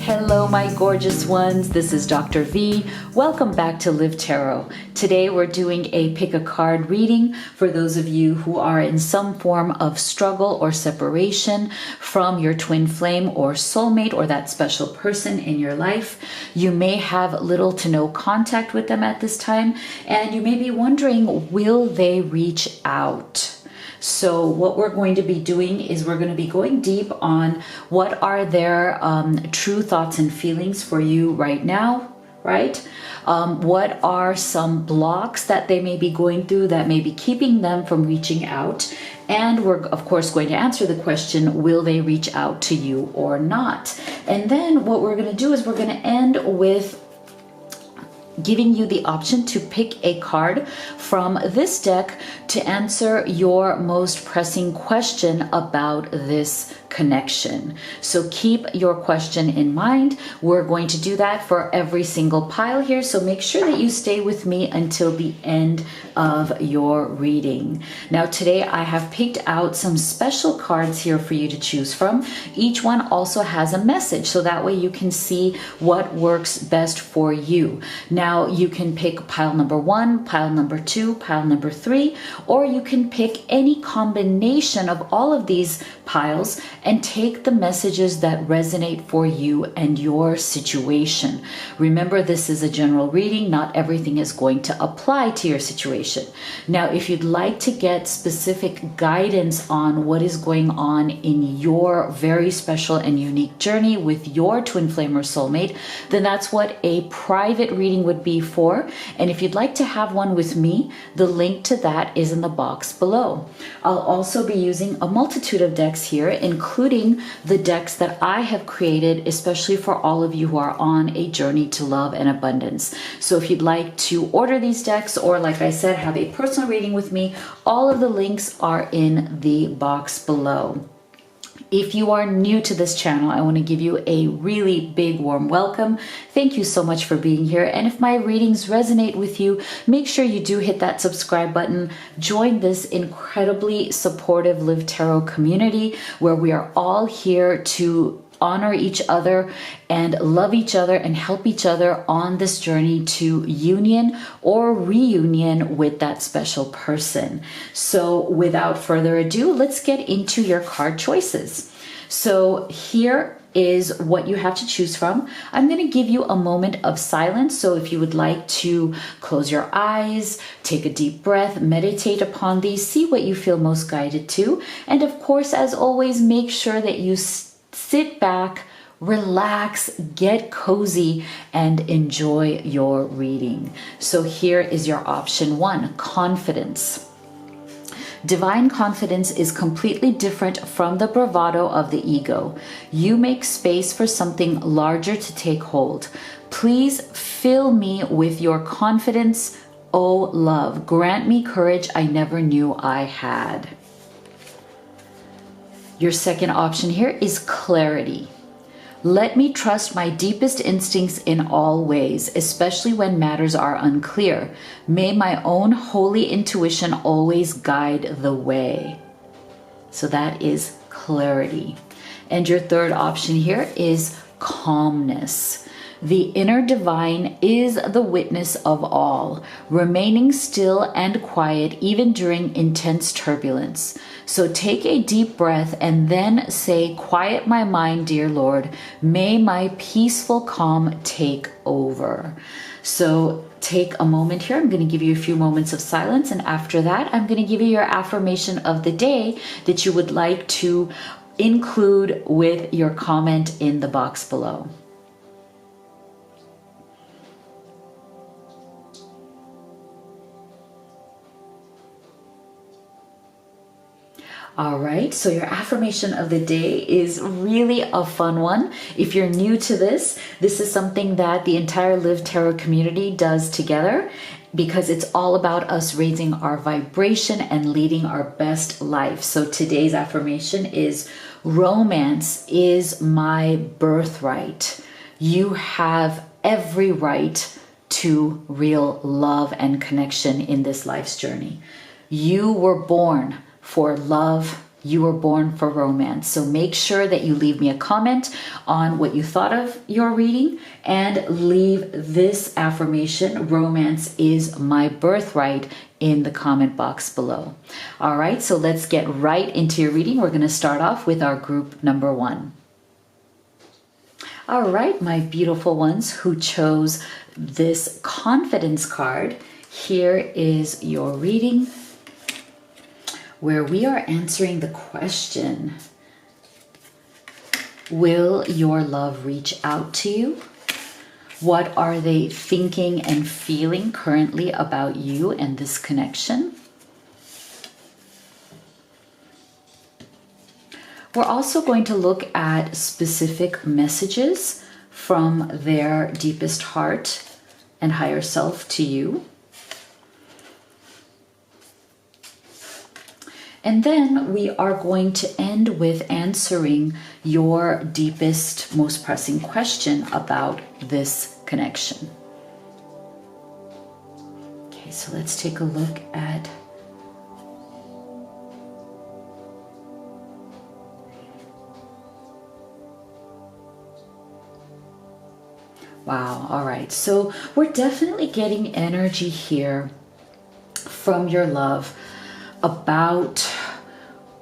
Hello, my gorgeous ones. This is Dr. V. Welcome back to Live Tarot. Today we're doing a pick a card reading for those of you who are in some form of struggle or separation from your twin flame or soulmate or that special person in your life. You may have little to no contact with them at this time, and you may be wondering, will they reach out? So what we're going to be doing is we're going to be going deep on what are their true thoughts and feelings for you right now, right? What are some blocks that they may be going through that may be keeping them from reaching out? And we're, of course, going to answer the question, will they reach out to you or not? And then what we're going to do is we're going to end with giving you the option to pick a card from this deck to answer your most pressing question about this connection. So keep your question in mind. We're going to do that for every single pile here. So make sure that you stay with me until the end of your reading. Now today I have picked out some special cards here for you to choose from. Each one also has a message, so that way you can see what works best for you. Now you can pick pile number 1, pile number 2, pile number 3, or you can pick any combination of all of these piles and take the messages that resonate for you and your situation. Remember, this is a general reading. Not everything is going to apply to your situation. Now, if you'd like to get specific guidance on what is going on in your very special and unique journey with your twin flame or soulmate, then that's what a private reading would be for. And if you'd like to have one with me, the link to that is in the box below. I'll also be using a multitude of decks here, including the decks that I have created especially for all of you who are on a journey to love and abundance. So if you'd like to order these decks, or like I said, have a personal reading with me, all of the links are in the box below. If you are new to this channel, I want to give you a really big warm welcome. Thank you so much for being here. And if my readings resonate with you, make sure you do hit that subscribe button. Join this incredibly supportive Live Tarot community where we are all here to honor each other and love each other and help each other on this journey to union or reunion with that special person. So without further ado, let's get into your card choices. So here is what you have to choose from. I'm going to give you a moment of silence. So if you would like to close your eyes, take a deep breath, meditate upon these, see what you feel most guided to. And of course, as always, make sure that you sit back, relax, get cozy, and enjoy your reading. So here is your option 1, confidence. Divine confidence is completely different from the bravado of the ego. You make space for something larger to take hold. Please fill me with your confidence, O love. Grant me courage I never knew I had. Your second option here is clarity. Let me trust my deepest instincts in all ways, especially when matters are unclear. May my own holy intuition always guide the way. So that is clarity. And your third option here is calmness. The inner divine is the witness of all, remaining still and quiet even during intense turbulence. So take a deep breath and then say, quiet my mind, dear Lord. May my peaceful calm take over. So take a moment here. I'm going to give you a few moments of silence. And after that, I'm going to give you your affirmation of the day that you would like to include with your comment in the box below. All right, so your affirmation of the day is really a fun one. If you're new to this, this is something that the entire Live Tarot community does together because it's all about us raising our vibration and leading our best life. So today's affirmation is, romance is my birthright. You have every right to real love and connection in this life's journey. You were born for love You were born for romance. So make sure that you leave me a comment on what you thought of your reading and leave this affirmation, romance is my birthright, in the comment box below. All right, so let's get right into your reading. We're going to start off with our group number 1. All right, my beautiful ones who chose this confidence card, here is your reading, where we are answering the question, will your love reach out to you? What are they thinking and feeling currently about you and this connection? We're also going to look at specific messages from their deepest heart and higher self to you. And then we are going to end with answering your deepest, most pressing question about this connection. Okay, so let's take a look at wow, all right. So we're definitely getting energy here from your love about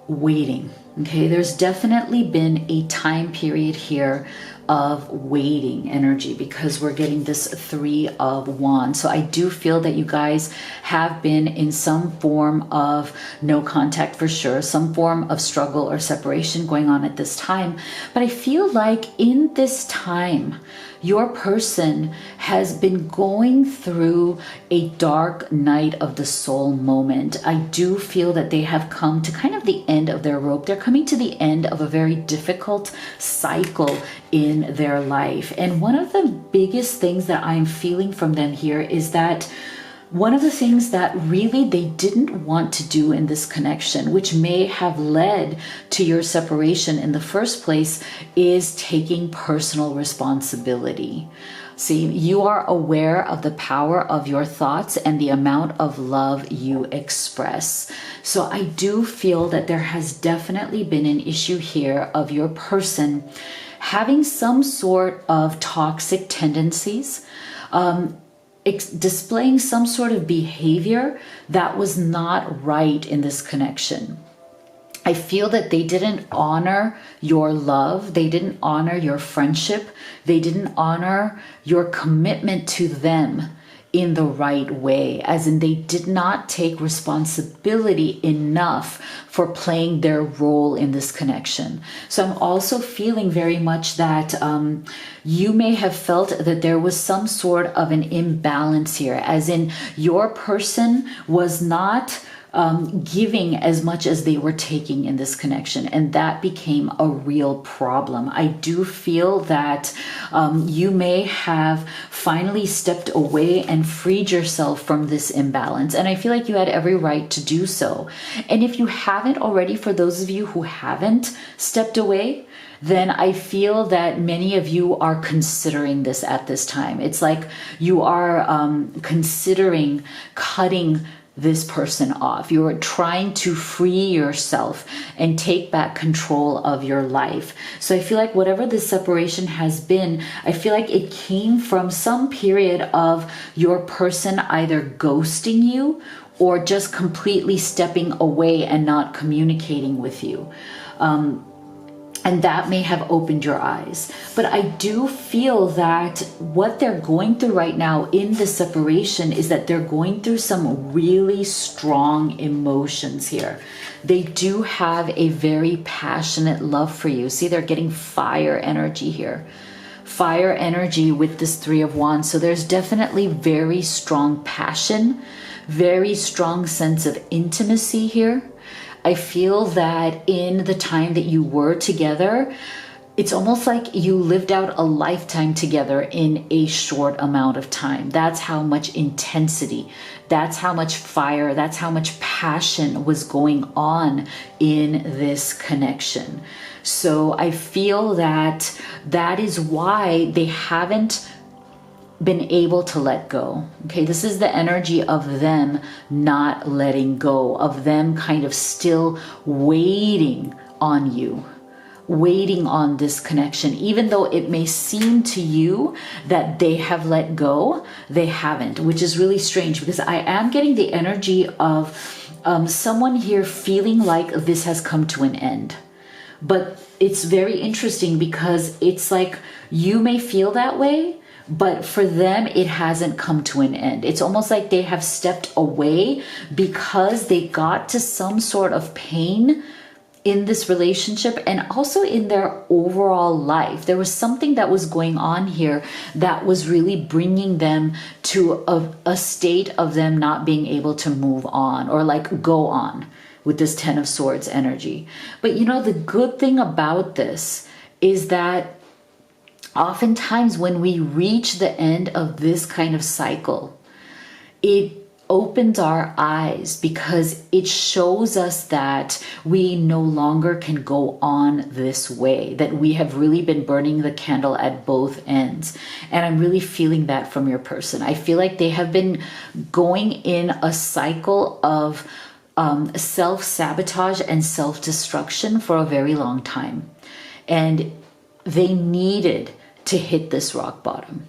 waiting. Okay, there's definitely been a time period here of waiting energy because we're getting this 3 of Wands. So I do feel that you guys have been in some form of no contact for sure, some form of struggle or separation going on at this time. But I feel like in this time, your person has been going through a dark night of the soul moment. I do feel that they have come to kind of the end of their rope. They're coming to the end of a very difficult cycle in their life. And one of the biggest things that I'm feeling from them here is that one of the things that really they didn't want to do in this connection, which may have led to your separation in the first place, is taking personal responsibility. See, you are aware of the power of your thoughts and the amount of love you express. So I do feel that there has definitely been an issue here of your person having some sort of toxic tendencies, displaying some sort of behavior that was not right in this connection. I feel that they didn't honor your love. They didn't honor your friendship. They didn't honor your commitment to them in the right way, as in they did not take responsibility enough for playing their role in this connection. So I'm also feeling very much that you may have felt that there was some sort of an imbalance here, as in your person was not giving as much as they were taking in this connection, and that became a real problem. I do feel that you may have finally stepped away and freed yourself from this imbalance, and I feel like you had every right to do so. And if you haven't already, for those of you who haven't stepped away, then I feel that many of you are considering this at this time. It's like you are considering cutting this person off. You're trying to free yourself and take back control of your life. So I feel like whatever this separation has been, I feel like it came from some period of your person either ghosting you or just completely stepping away and not communicating with you. And that may have opened your eyes. But I do feel that what they're going through right now in the separation is that they're going through some really strong emotions here. They do have a very passionate love for you. See, they're getting fire energy here. Fire energy with this 3 of Wands. So there's definitely very strong passion, very strong sense of intimacy here. I feel that in the time that you were together, it's almost like you lived out a lifetime together in a short amount of time. That's how much intensity, that's how much fire, that's how much passion was going on in this connection. So I feel that that is why they haven't been able to let go. Okay, this is the energy of them not letting go, of them kind of still waiting on you, waiting on this connection. Even though it may seem to you that they have let go, they haven't, which is really strange, because I am getting the energy of someone here feeling like this has come to an end. But it's very interesting because it's like you may feel that way, but for them, it hasn't come to an end. It's almost like they have stepped away because they got to some sort of pain in this relationship and also in their overall life. There was something that was going on here that was really bringing them to a state of them not being able to move on or like go on with this Ten of Swords energy. But you know, the good thing about this is that oftentimes when we reach the end of this kind of cycle, it opens our eyes because it shows us that we no longer can go on this way, that we have really been burning the candle at both ends. And I'm really feeling that from your person. I feel like they have been going in a cycle of self-sabotage and self-destruction for a very long time. And they needed to hit this rock bottom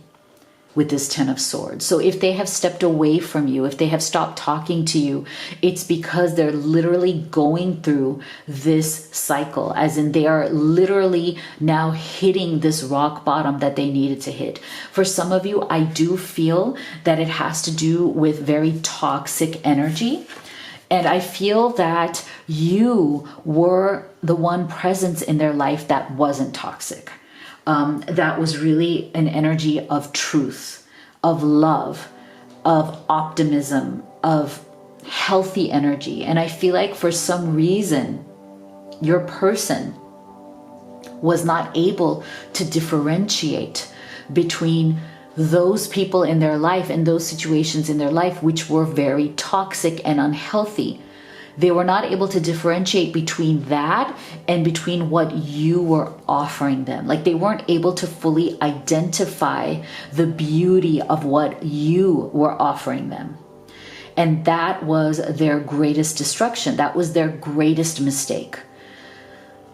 with this Ten of Swords. So if they have stepped away from you, if they have stopped talking to you, it's because they're literally going through this cycle, as in they are literally now hitting this rock bottom that they needed to hit. For some of you, I do feel that it has to do with very toxic energy. And I feel that you were the one presence in their life that wasn't toxic. That was really an energy of truth, of love, of optimism, of healthy energy. And I feel like for some reason, your person was not able to differentiate between those people in their life and those situations in their life which were very toxic and unhealthy. They were not able to differentiate between that and between what you were offering them. Like they weren't able to fully identify the beauty of what you were offering them. And that was their greatest destruction. That was their greatest mistake.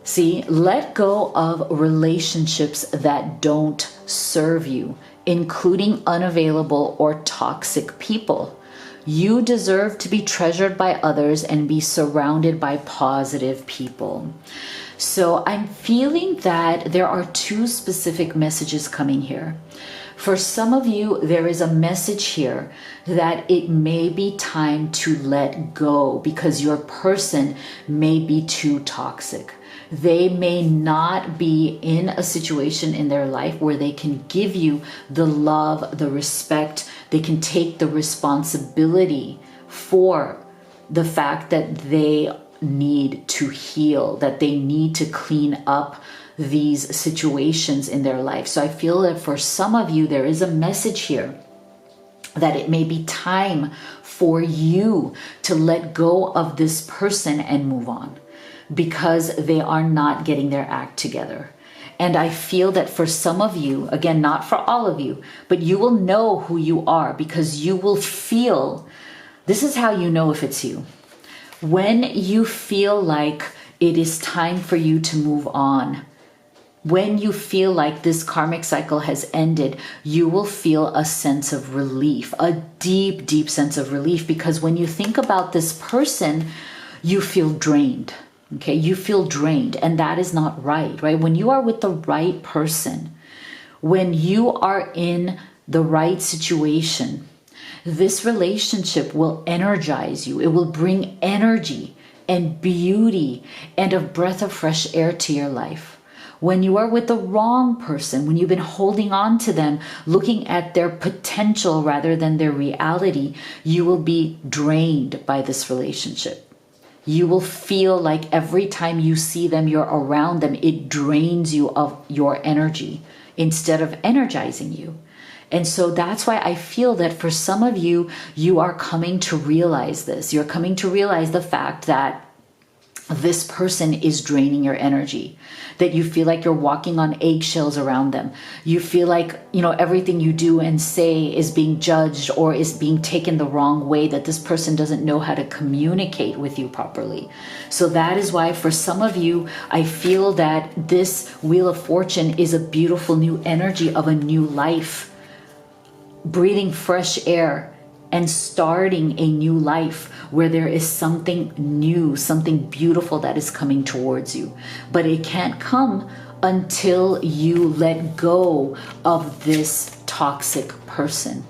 See, let go of relationships that don't serve you, including unavailable or toxic people. You deserve to be treasured by others and be surrounded by positive people. So I'm feeling that there are two specific messages coming here. For some of you, there is a message here that it may be time to let go because your person may be too toxic. They may not be in a situation in their life where they can give you the love, the respect. They can take the responsibility for the fact that they need to heal, that they need to clean up these situations in their life. So I feel that for some of you, there is a message here that it may be time for you to let go of this person and move on, because they are not getting their act together. And I feel that for some of you, again, not for all of you, but you will know who you are because you will feel, this is how you know if it's you. When you feel like it is time for you to move on, when you feel like this karmic cycle has ended, you will feel a sense of relief, a deep, deep sense of relief, because when you think about this person, you feel drained. Okay, you feel drained, and that is not right? When you are with the right person, when you are in the right situation, this relationship will energize you. It will bring energy and beauty and a breath of fresh air to your life. When you are with the wrong person, when you've been holding on to them, looking at their potential rather than their reality, you will be drained by this relationship. You will feel like every time you see them, you're around them, it drains you of your energy instead of energizing you. And so that's why I feel that for some of you, you are coming to realize this. You're coming to realize the fact that this person is draining your energy, that you feel like you're walking on eggshells around them. You feel like, everything you do and say is being judged or is being taken the wrong way, that this person doesn't know how to communicate with you properly. So that is why for some of you, I feel that this Wheel of Fortune is a beautiful new energy of a new life, breathing fresh air and starting a new life where there is something new, something beautiful that is coming towards you. But it can't come until you let go of this toxic person.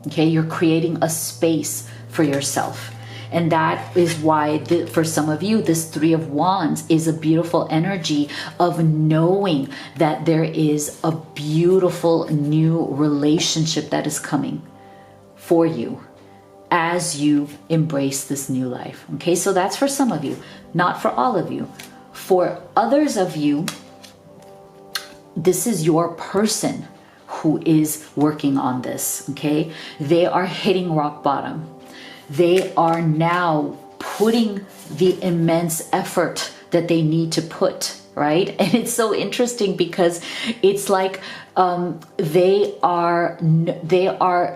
Okay, you're creating a space for yourself. And that is why, for some of you, this Three of Wands is a beautiful energy of knowing that there is a beautiful new relationship that is coming for you as you embrace this new life. Okay, so that's for some of you, not for all of you. For others of you, this is your person who is working on this. Okay, they are hitting rock bottom. They are now putting the immense effort that they need to put, right? And it's so interesting because it's like they are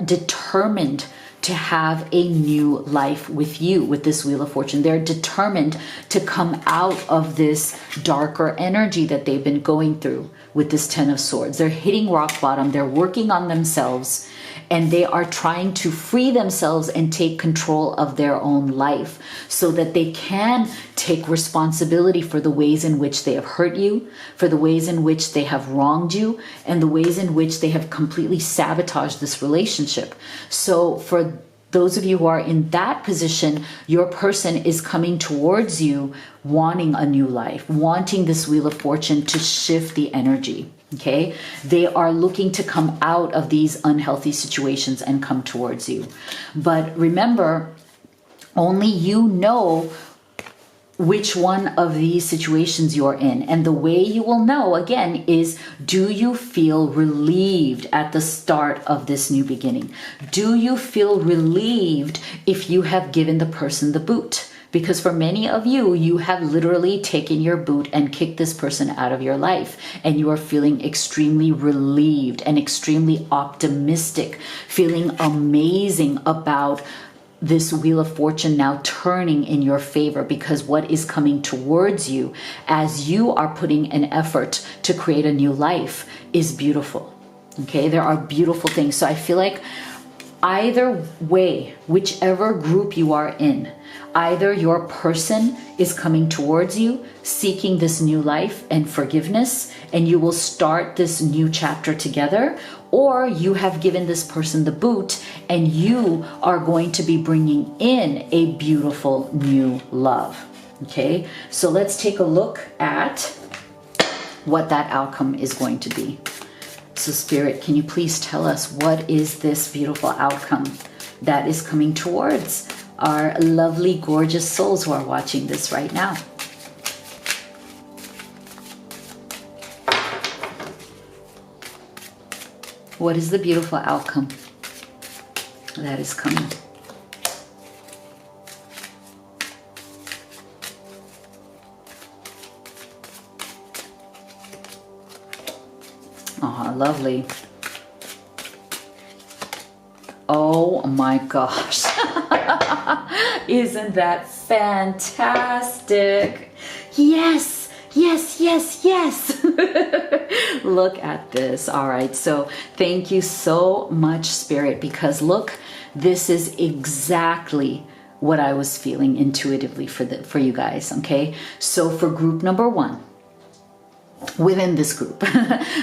determined to have a new life with you, with this Wheel of Fortune. They're determined to come out of this darker energy that they've been going through with this Ten of Swords. They're hitting rock bottom. They're working on themselves, and they are trying to free themselves and take control of their own life so that they can take responsibility for the ways in which they have hurt you, for the ways in which they have wronged you, and the ways in which they have completely sabotaged this relationship. So for those of you who are in that position, your person is coming towards you wanting a new life, wanting this Wheel of Fortune to shift the energy. Okay, they are looking to come out of these unhealthy situations and come towards you. But remember, only you know which one of these situations you're in. And the way you will know, again, is, do you feel relieved at the start of this new beginning? Do you feel relieved if you have given the person the boot? Because for many of you, you have literally taken your boot and kicked this person out of your life, and you are feeling extremely relieved and extremely optimistic, feeling amazing about this Wheel of Fortune now turning in your favor, because what is coming towards you as you are putting an effort to create a new life is beautiful. Okay, there are beautiful things. So I feel like either way, whichever group you are in, either your person is coming towards you, seeking this new life and forgiveness, and you will start this new chapter together, or you have given this person the boot and you are going to be bringing in a beautiful new love. Okay, so let's take a look at what that outcome is going to be. So Spirit, can you please tell us, what is this beautiful outcome that is coming towards our lovely, gorgeous souls who are watching this right now? What is the beautiful outcome that is coming? Oh, lovely. Oh my gosh. Isn't that fantastic? Yes, yes, yes, yes. Look at this. All right. So thank you so much, Spirit, because look, this is exactly what I was feeling intuitively for you guys. Okay. So for group number one, within this group,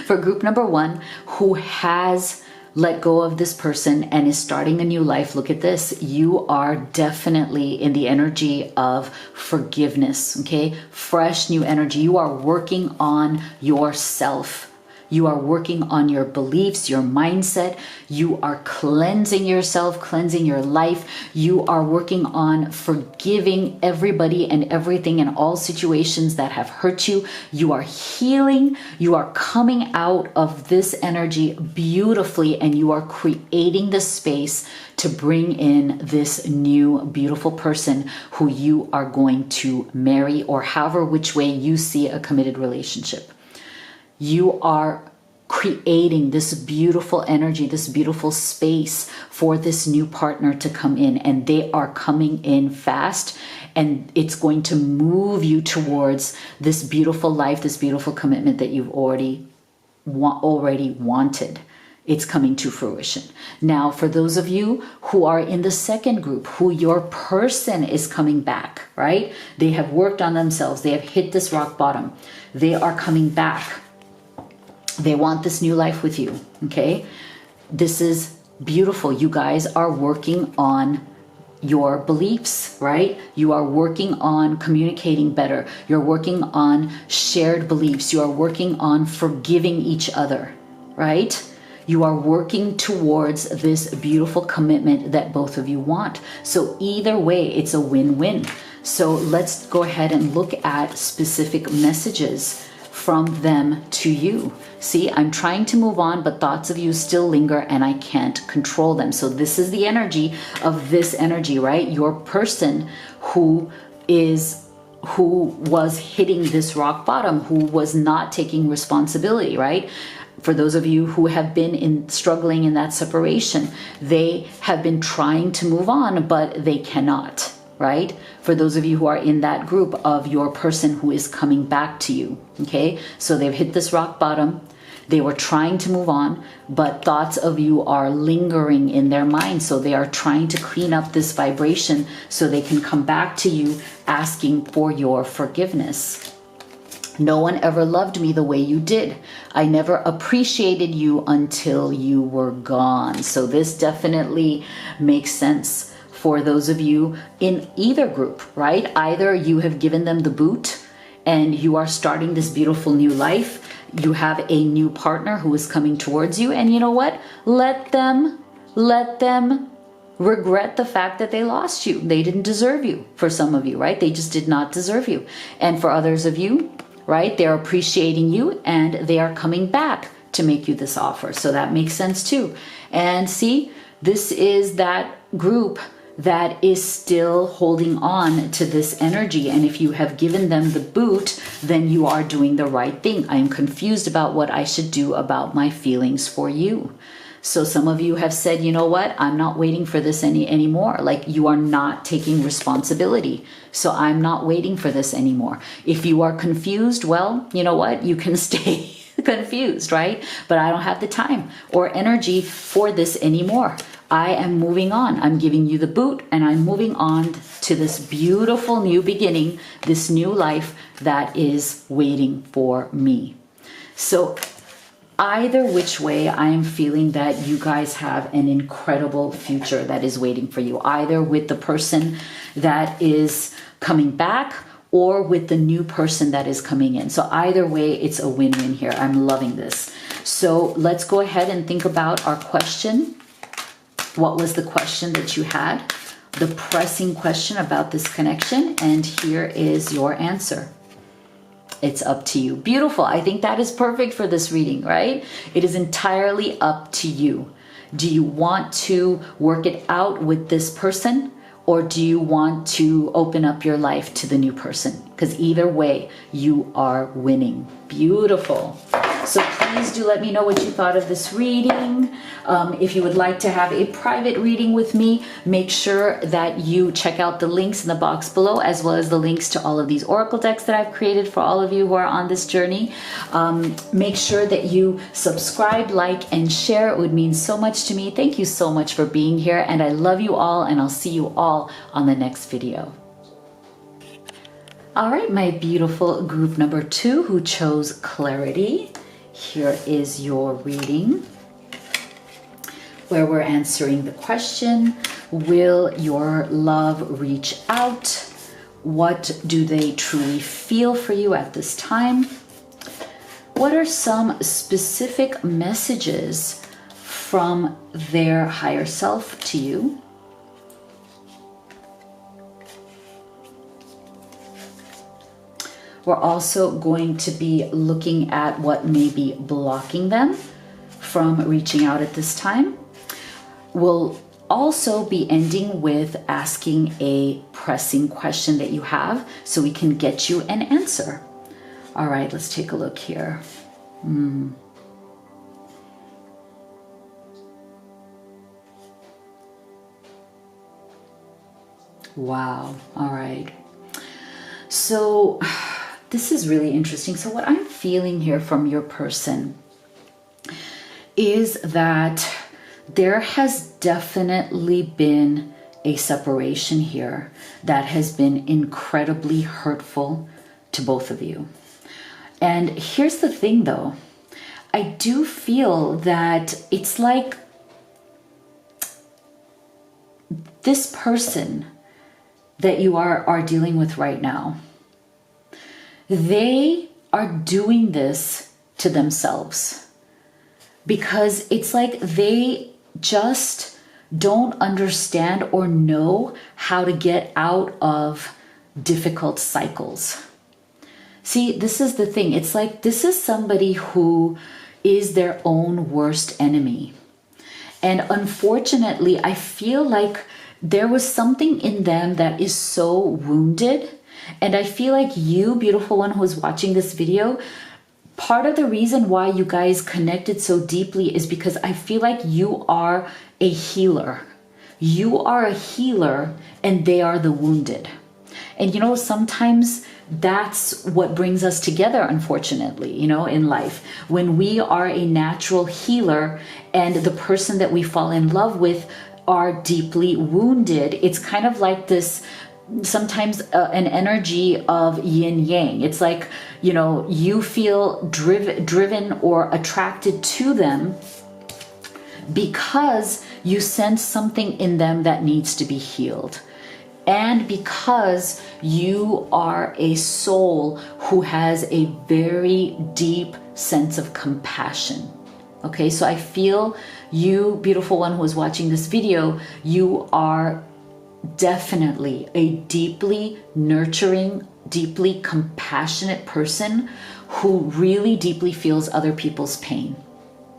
for group number one, who has let go of this person and is starting a new life, look at this. You are definitely in the energy of forgiveness, okay? Fresh new energy. You are working on yourself. You are working on your beliefs, your mindset. You are cleansing yourself, cleansing your life. You are working on forgiving everybody and everything and all situations that have hurt you. You are healing. You are coming out of this energy beautifully, and you are creating the space to bring in this new beautiful person who you are going to marry, or however which way you see a committed relationship. You are creating this beautiful energy, this beautiful space for this new partner to come in, and they are coming in fast, and it's going to move you towards this beautiful life, this beautiful commitment that you've already wanted. It's coming to fruition. Now, for those of you who are in the second group, who your person is coming back, right? They have worked on themselves. They have hit this rock bottom. They are coming back. They want this new life with you, okay? This is beautiful. You guys are working on your beliefs, right? You are working on communicating better. You're working on shared beliefs. You are working on forgiving each other, right? You are working towards this beautiful commitment that both of you want. So either way, it's a win-win. So let's go ahead and look at specific messages from them to you. See, I'm trying to move on, but thoughts of you still linger and I can't control them. So this is the energy of this energy, right? Your person who was hitting this rock bottom, who was not taking responsibility, right? For those of you who have been struggling in that separation, they have been trying to move on, but they cannot, right? For those of you who are in that group of your person who is coming back to you, okay? So they've hit this rock bottom. They were trying to move on, but thoughts of you are lingering in their mind. So they are trying to clean up this vibration so they can come back to you asking for your forgiveness. No one ever loved me the way you did. I never appreciated you until you were gone. So this definitely makes sense for those of you in either group, right? Either you have given them the boot and you are starting this beautiful new life. You have a new partner who is coming towards you, and you know what? Let them regret the fact that they lost you. They didn't deserve you. For some of you, right? They just did not deserve you. And for others of you, right? They're appreciating you and they are coming back to make you this offer. So that makes sense too. And see, this is that group that is still holding on to this energy. And if you have given them the boot, then you are doing the right thing. I am confused about what I should do about my feelings for you. So some of you have said, you know what? I'm not waiting for this anymore. Like, you are not taking responsibility. So I'm not waiting for this anymore. If you are confused, well, you know what? You can stay confused, right? But I don't have the time or energy for this anymore. I am moving on. I'm giving you the boot and I'm moving on to this beautiful new beginning, this new life that is waiting for me. So either which way, I am feeling that you guys have an incredible future that is waiting for you, either with the person that is coming back or with the new person that is coming in. So either way, it's a win-win here. I'm loving this. So let's go ahead and think about our question. What was the question that you had? The pressing question about this connection. And here is your answer. It's up to you. Beautiful. I think that is perfect for this reading, right? It is entirely up to you. Do you want to work it out with this person, or do you want to open up your life to the new person? Because either way, you are winning. Beautiful. So please do let me know what you thought of this reading. If you would like to have a private reading with me, make sure that you check out the links in the box below, as well as the links to all of these oracle decks that I've created for all of you who are on this journey. Make sure that you subscribe, like, and share. It would mean so much to me. Thank you so much for being here, and I love you all, and I'll see you all on the next video. All right, my beautiful group number 2 who chose clarity. Here is your reading, where we're answering the question, will your love reach out? What do they truly feel for you at this time? what are some specific messages from their higher self to you? We're also going to be looking at what may be blocking them from reaching out at this time. We'll also be ending with asking a pressing question that you have so we can get you an answer. All right, let's take a look here. Wow. All right. So this is really interesting. So what I'm feeling here from your person is that there has definitely been a separation here that has been incredibly hurtful to both of you. And here's the thing though, I do feel that it's like this person that you are dealing with right now, they are doing this to themselves because it's like they just don't understand or know how to get out of difficult cycles. See, this is the thing. It's like this is somebody who is their own worst enemy. And unfortunately, I feel like there was something in them that is so wounded. And I feel like you, beautiful one who is watching this video, part of the reason why you guys connected so deeply is because I feel like you are a healer. You are a healer and they are the wounded. And you know, sometimes that's what brings us together, unfortunately, you know, in life. When we are a natural healer and the person that we fall in love with are deeply wounded, it's kind of like this sometimes an energy of yin yang. It's like, you know, you feel driven or attracted to them because you sense something in them that needs to be healed. And because you are a soul who has a very deep sense of compassion. Okay, so I feel you, beautiful one who is watching this video, you are definitely a deeply nurturing, deeply compassionate person who really deeply feels other people's pain.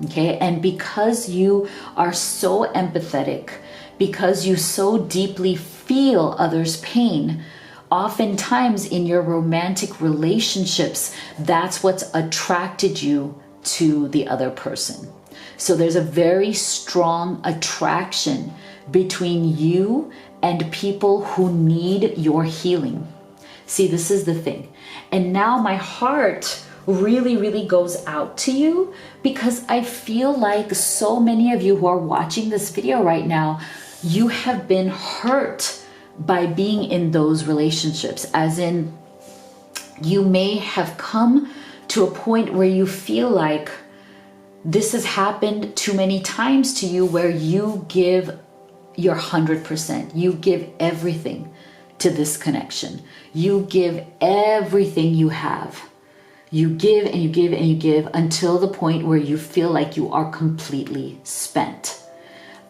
Okay, and because you are so empathetic, because you so deeply feel others' pain, oftentimes in your romantic relationships, that's what's attracted you to the other person. So there's a very strong attraction between you and people who need your healing. See, this is the thing. And now my heart really goes out to you because I feel like so many of you who are watching this video right now, you have been hurt by being in those relationships, as in you may have come to a point where you feel like this has happened too many times to you, where you give your 100%, you give everything to this connection, you give everything you have. You give and you give and you give until the point where you feel like you are completely spent.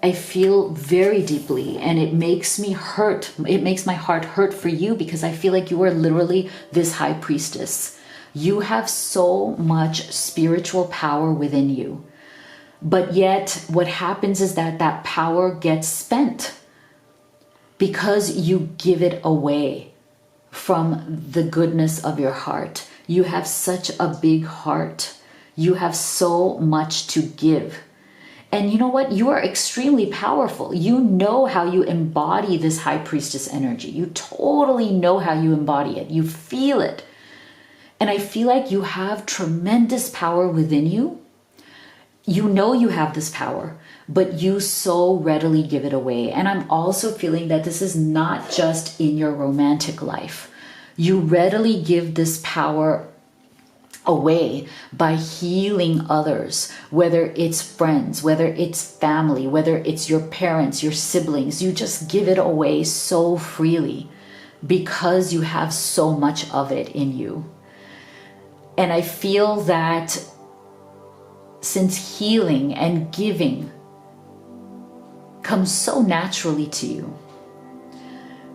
I feel very deeply, and it makes me hurt. It makes my heart hurt for you because I feel like you are literally this high priestess. You have so much spiritual power within you. But yet what happens is that that power gets spent because you give it away from the goodness of your heart. You have such a big heart. You have so much to give. And you know what? You are extremely powerful. You know how you embody this high priestess energy. You totally know how you embody it. You feel it. And I feel like you have tremendous power within you. You know you have this power, but you so readily give it away. And I'm also feeling that this is not just in your romantic life. You readily give this power away by healing others, whether it's friends, whether it's family, whether it's your parents, your siblings. You just give it away so freely because you have so much of it in you. And I feel that since healing and giving comes so naturally to you,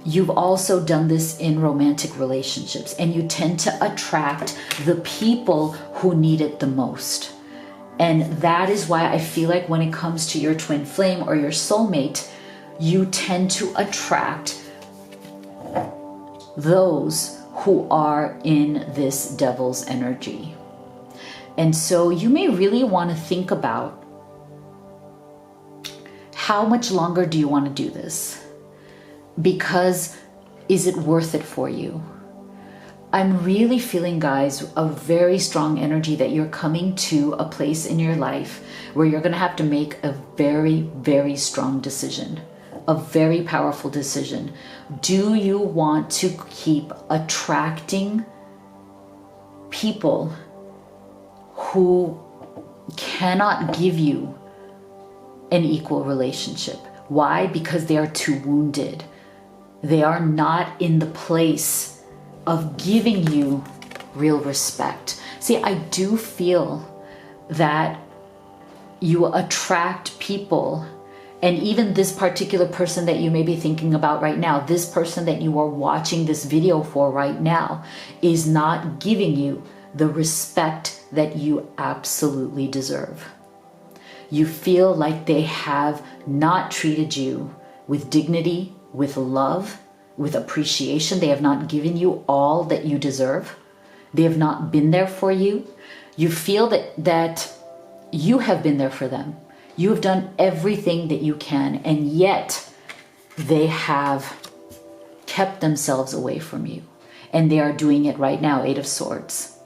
you've also done this in romantic relationships, and you tend to attract the people who need it the most. And that is why I feel like when it comes to your twin flame or your soulmate, you tend to attract those who are in this devil's energy. And so you may really want to think about, how much longer do you want to do this? Because is it worth it for you? I'm really feeling, guys, a very strong energy that you're coming to a place in your life where you're going to have to make a very, very strong decision, a very powerful decision. Do you want to keep attracting people who cannot give you an equal relationship? Why? Because they are too wounded. They are not in the place of giving you real respect. See, I do feel that you attract people, and even this particular person that you may be thinking about right now, this person that you are watching this video for right now, is not giving you the respect that you absolutely deserve. You feel like they have not treated you with dignity, with love, with appreciation. They have not given you all that you deserve. They have not been there for you. You feel that you have been there for them. You have done everything that you can, and yet they have kept themselves away from you. And they are doing it right now, Eight of Swords.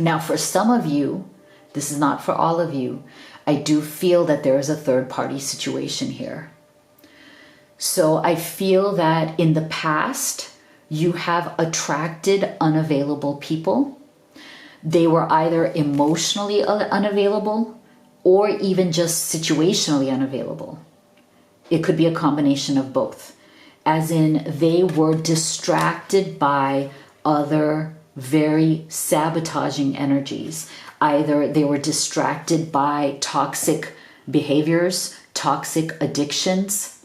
Now, for some of you, this is not for all of you, I do feel that there is a third party situation here. So I feel that in the past, you have attracted unavailable people. They were either emotionally unavailable or even just situationally unavailable. It could be a combination of both. As in, they were distracted by other very sabotaging energies. Either they were distracted by toxic behaviors, toxic addictions.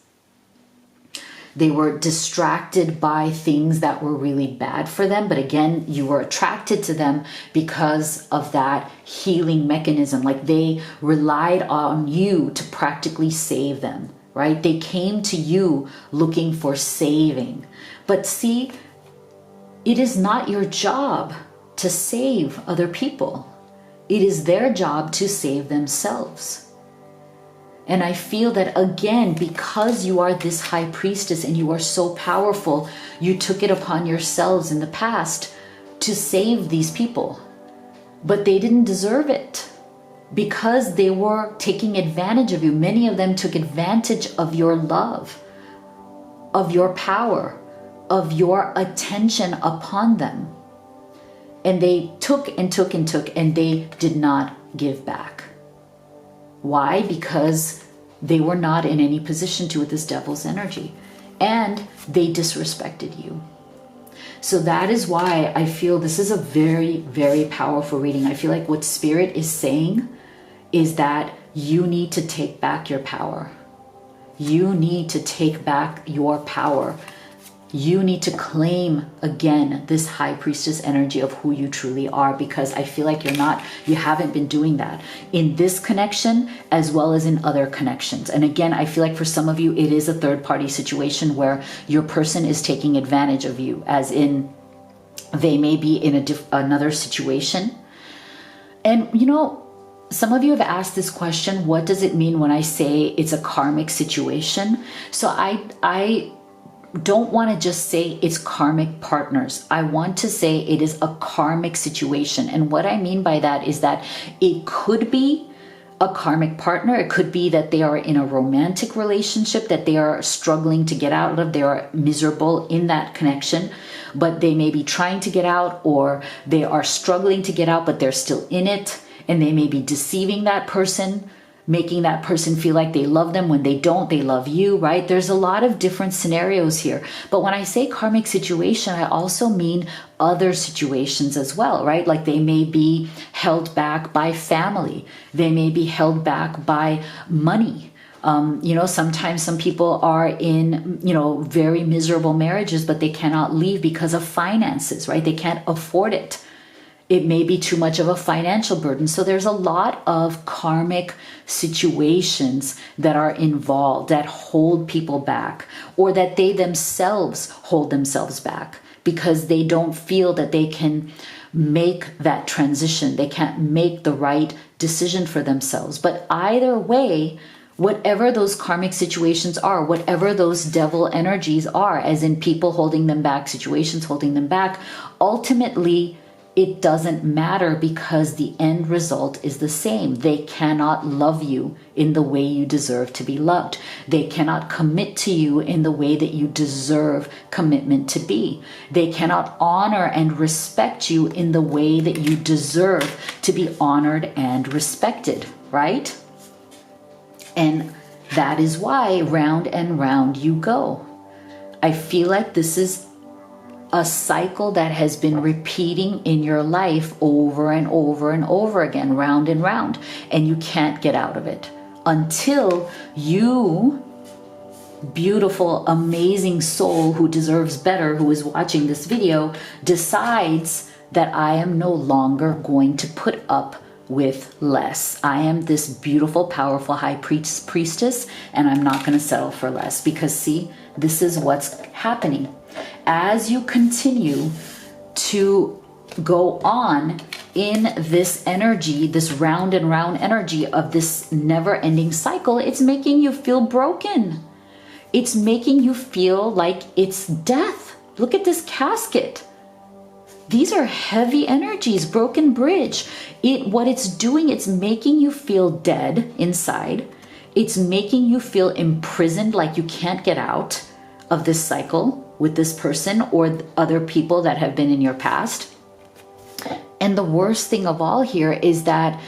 They were distracted by things that were really bad for them. But again, you were attracted to them because of that healing mechanism. Like they relied on you to practically save them, right? They came to you looking for saving. But see, it is not your job to save other people. It is their job to save themselves. And I feel that, again, because you are this high priestess and you are so powerful, you took it upon yourselves in the past to save these people. But they didn't deserve it because they were taking advantage of you. Many of them took advantage of your love, of your power, of your attention upon them. And they took and took and took, and they did not give back. Why? Because they were not in any position to with this devil's energy, and they disrespected you. So that is why I feel this is a very, very powerful reading. I feel like what Spirit is saying is that you need to take back your power. You need to take back your power. You need to claim again this high priestess energy of who you truly are, because I feel like you haven't been doing that in this connection as well as in other connections. And again, I feel like for some of you, it is a third party situation where your person is taking advantage of you, as in they may be in another situation. And some of you have asked this question, what does it mean when I say it's a karmic situation? So I don't want to just say it's karmic partners. I want to say it is a karmic situation. And what I mean by that is that it could be a karmic partner. It could be that they are in a romantic relationship that they are struggling to get out of. They are miserable in that connection, but they may be trying to get out, or they are struggling to get out, but they're still in it. And they may be deceiving that person, making that person feel like they love them when they don't, they love you, right? There's a lot of different scenarios here. But when I say karmic situation, I also mean other situations as well, right? Like they may be held back by family. They may be held back by money. Sometimes some people are in, very miserable marriages, but they cannot leave because of finances, right? They can't afford it. It may be too much of a financial burden. So there's a lot of karmic situations that are involved that hold people back, or that they themselves hold themselves back because they don't feel that they can make that transition. They can't make the right decision for themselves. But either way, whatever those karmic situations are, whatever those devil energies are, as in people holding them back, situations holding them back, ultimately, it doesn't matter because the end result is the same. They cannot love you in the way you deserve to be loved. They cannot commit to you in the way that you deserve commitment to be. They cannot honor and respect you in the way that you deserve to be honored and respected, right? And that is why round and round you go. I feel like this is a cycle that has been repeating in your life over and over and over again, round and round, and you can't get out of it until you, beautiful, amazing soul who deserves better, who is watching this video, decides that I am no longer going to put up with less. I am this beautiful, powerful high priestess, and I'm not going to settle for less, because see, this is what's happening. As you continue to go on in this energy, this round and round energy of this never-ending cycle, it's making you feel broken. It's making you feel like it's death. Look at this casket. These are heavy energies, broken bridge. What it's doing, it's making you feel dead inside. It's making you feel imprisoned, like you can't get out of this cycle with this person or other people that have been in your past. And the worst thing of all here is that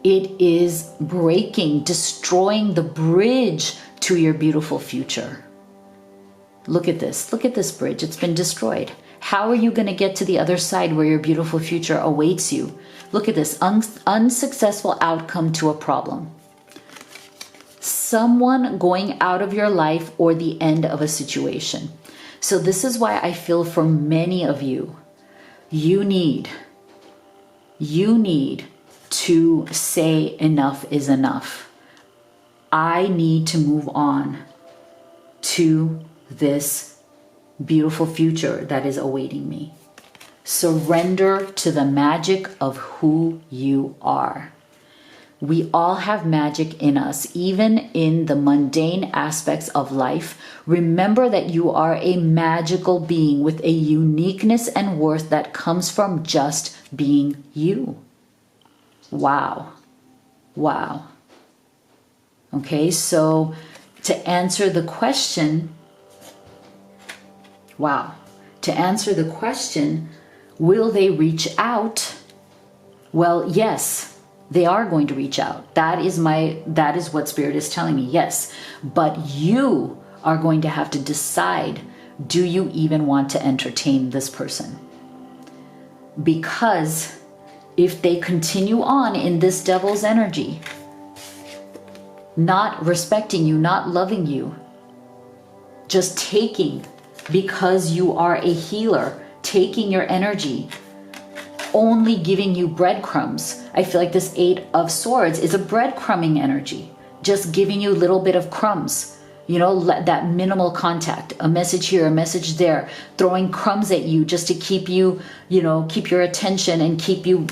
it is breaking, destroying the bridge to your beautiful future. Look at this. Look at this bridge. It's been destroyed. How are you going to get to the other side where your beautiful future awaits you? Look at this unsuccessful outcome to a problem. Someone going out of your life or the end of a situation. So this is why I feel for many of you, you need to say enough is enough. I need to move on to this beautiful future that is awaiting me. Surrender to the magic of who you are. We all have magic in us, even in the mundane aspects of life. Remember that you are a magical being with a uniqueness and worth that comes from just being you. Wow. Wow. Okay, so to answer the question, will they reach out? Well, yes. They are going to reach out. That is what Spirit is telling me. Yes. But you are going to have to decide, do you even want to entertain this person? Because if they continue on in this devil's energy, not respecting you, not loving you, just taking, because you are a healer, taking your energy, only giving you breadcrumbs. I feel like this Eight of Swords is a breadcrumbing energy, just giving you a little bit of crumbs, that minimal contact, a message here, a message there, throwing crumbs at you just to keep you, keep your attention and keep you,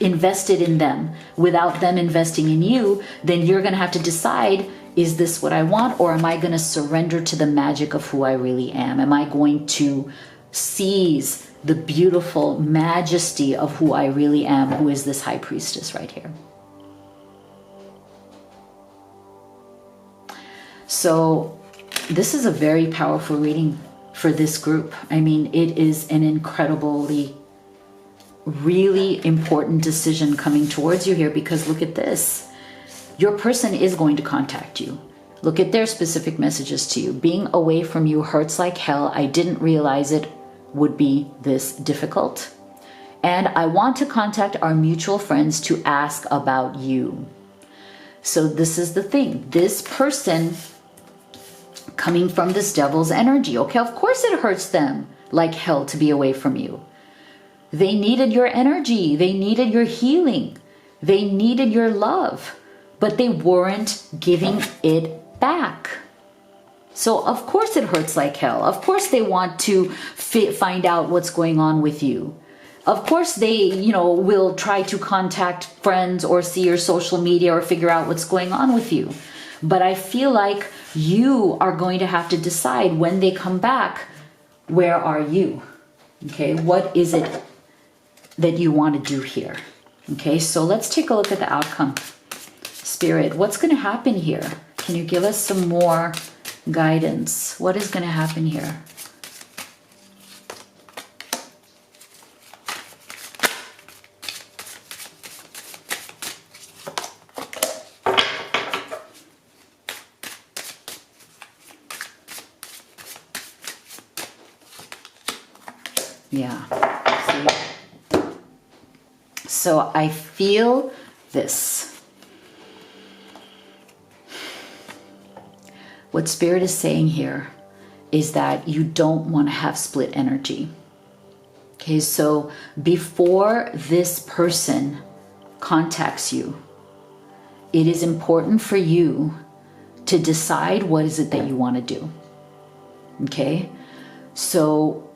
invested in them without them investing in you. Then you're going to have to decide, is this what I want, or am I going to surrender to the magic of who I really am? Am I going to seize the beautiful majesty of who I really am, who is this high priestess right here? So this is a very powerful reading for this group. I mean, it is an incredibly, really important decision coming towards you here, because look at this. Your person is going to contact you. Look at their specific messages to you. Being away from you hurts like hell. I didn't realize it would be this difficult. And I want to contact our mutual friends to ask about you. So this is the thing. This person coming from this devil's energy, okay, of course it hurts them like hell to be away from you. They needed your energy. They needed your healing. They needed your love, but they weren't giving it back. So of course it hurts like hell. Of course they want to find out what's going on with you. Of course they, will try to contact friends or see your social media or figure out what's going on with you. But I feel like you are going to have to decide when they come back, where are you? Okay, what is it that you want to do here? Okay, so let's take a look at the outcome. Spirit, what's going to happen here? Can you give us some more guidance? What is going to happen here? Yeah. See? So I feel this. What Spirit is saying here is that you don't want to have split energy. Okay, so before this person contacts you, it is important for you to decide what is it that you want to do. Okay, so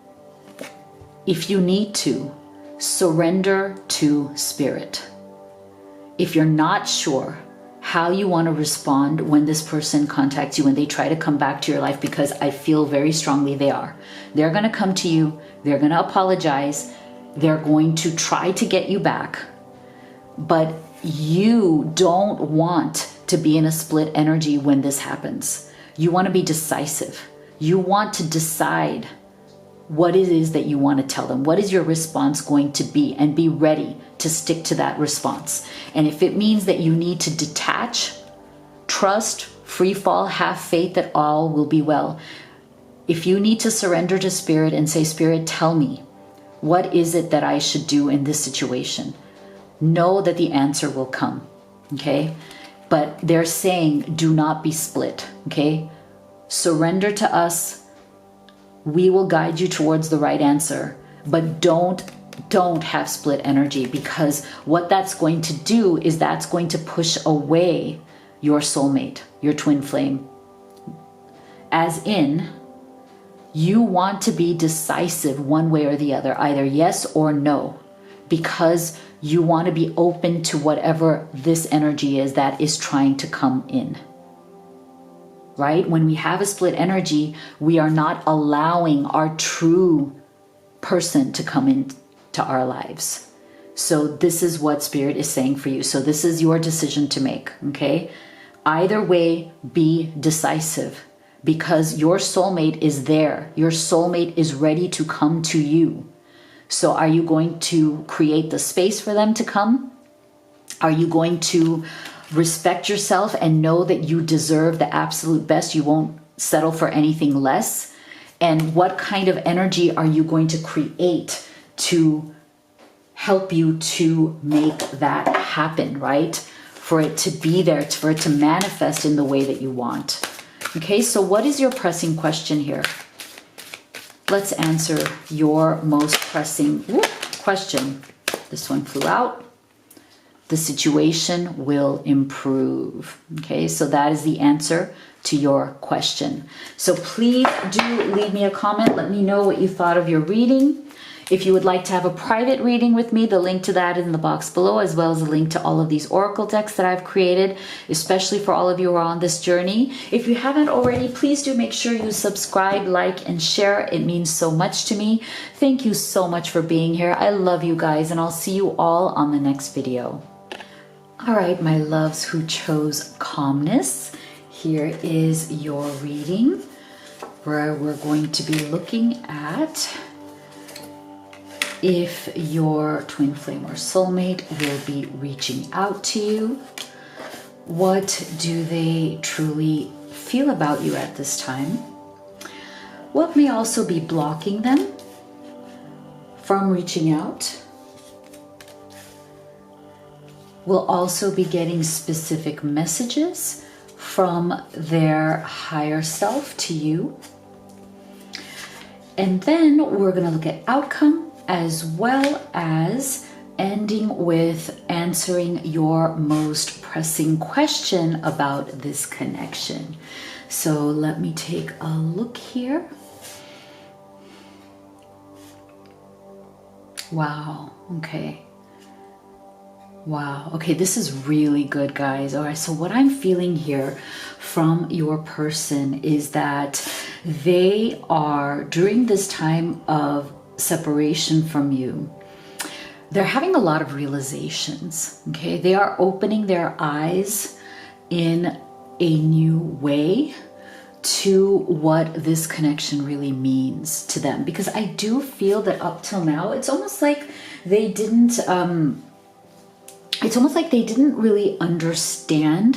if you need to, surrender to Spirit. If you're not sure how you want to respond when this person contacts you, when they try to come back to your life, because I feel very strongly they are. They're going to come to you. They're going to apologize. They're going to try to get you back. But you don't want to be in a split energy when this happens. You want to be decisive. You want to decide what it is that you want to tell them. What is your response going to be? And be ready to stick to that response. And if it means that you need to detach, trust, free fall, have faith that all will be well. If you need to surrender to Spirit and say, Spirit, tell me, what is it that I should do in this situation? Know that the answer will come, okay? But they're saying, do not be split, okay? Surrender to us. We will guide you towards the right answer, but don't have split energy, because what that's going to do is that's going to push away your soulmate, your twin flame. As in, you want to be decisive one way or the other, either yes or no, because you want to be open to whatever this energy is that is trying to come in. Right? When we have a split energy, we are not allowing our true person to come into our lives. So this is what Spirit is saying for you. So this is your decision to make, okay? Either way, be decisive, because your soulmate is there. Your soulmate is ready to come to you. So are you going to create the space for them to come? Are you going to respect yourself and know that you deserve the absolute best? You won't settle for anything less. And what kind of energy are you going to create to help you to make that happen, right? For it to be there, for it to manifest in the way that you want. Okay, so what is your pressing question here? Let's answer your most pressing question. This one flew out. The situation will improve. Okay, so that is the answer to your question. So please do leave me a comment. Let me know what you thought of your reading. If you would like to have a private reading with me, the link to that is in the box below, as well as a link to all of these oracle decks that I've created, especially for all of you who are on this journey. If you haven't already, please do make sure you subscribe, like, and share. It means so much to me. Thank you so much for being here. I love you guys, and I'll see you all on the next video. All right, my loves who chose calmness, here is your reading, where we're going to be looking at if your twin flame or soulmate will be reaching out to you. What do they truly feel about you at this time? What may also be blocking them? from reaching out. Will also be getting specific messages from their higher self to you. And then we're going to look at outcome as well as ending with answering your most pressing question about this connection. So let me take a look here. Wow. Okay. Wow. Okay, this is really good, guys. All right, so what I'm feeling here from your person is that they are, during this time of separation from you, they're having a lot of realizations, okay? They are opening their eyes in a new way to what this connection really means to them. Because I do feel that up till now, it's almost like they didn't... it's almost like they didn't really understand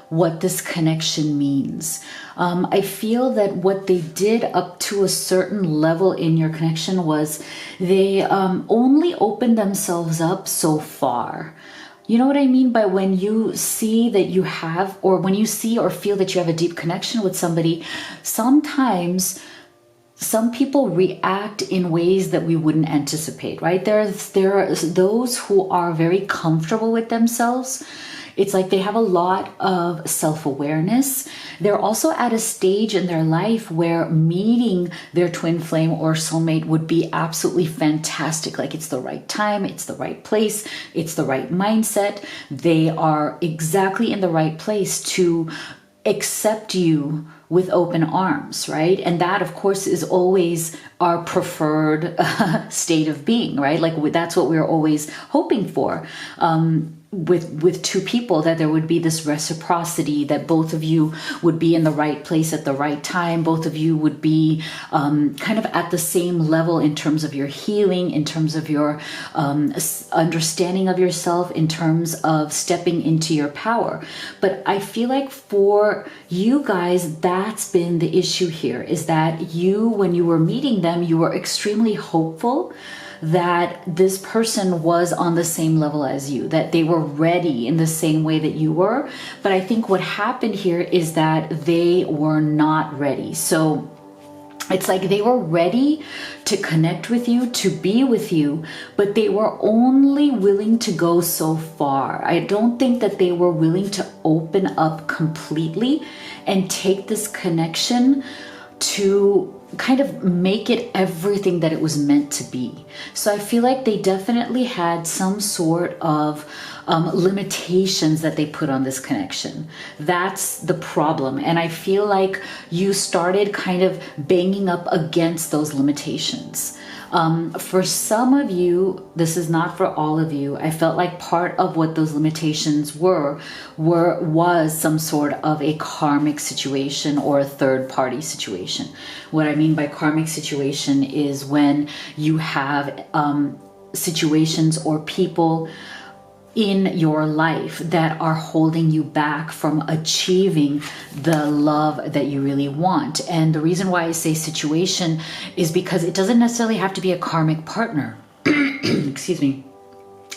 what this connection means. I feel that what they did up to a certain level in your connection was they only opened themselves up so far. You know what I mean by when you see that you have, or when you see or feel that you have a deep connection with somebody, sometimes some people react in ways that we wouldn't anticipate, right? There are those who are very comfortable with themselves. It's like they have a lot of self-awareness. They're also at a stage in their life where meeting their twin flame or soulmate would be absolutely fantastic. Like it's the right time, it's the right place, it's the right mindset. They are exactly in the right place to accept you with open arms, right? And that, of course, is always our preferred state of being, right? Like that's what we're always hoping for. With two people, that there would be this reciprocity, that both of you would be in the right place at the right time. Both of you would be kind of at the same level in terms of your healing, in terms of your understanding of yourself, in terms of stepping into your power. But I feel like for you guys, that's been the issue here, is that you, when you were meeting them, you were extremely hopeful that this person was on the same level as you, that they were ready in the same way that you were. But I think what happened here is that they were not ready. So it's like they were ready to connect with you, to be with you, but they were only willing to go so far. I don't think that they were willing to open up completely and take this connection to kind of make it everything that it was meant to be. So I feel like they definitely had some sort of limitations that they put on this connection. That's the problem. And I feel like you started kind of banging up against those limitations. For some of you, this is not for all of you. I felt like part of what those limitations was some sort of a karmic situation or a third party situation. What I mean by karmic situation is when you have situations or people in your life that are holding you back from achieving the love that you really want. And the reason why I say situation is because it doesn't necessarily have to be a karmic partner. Excuse me.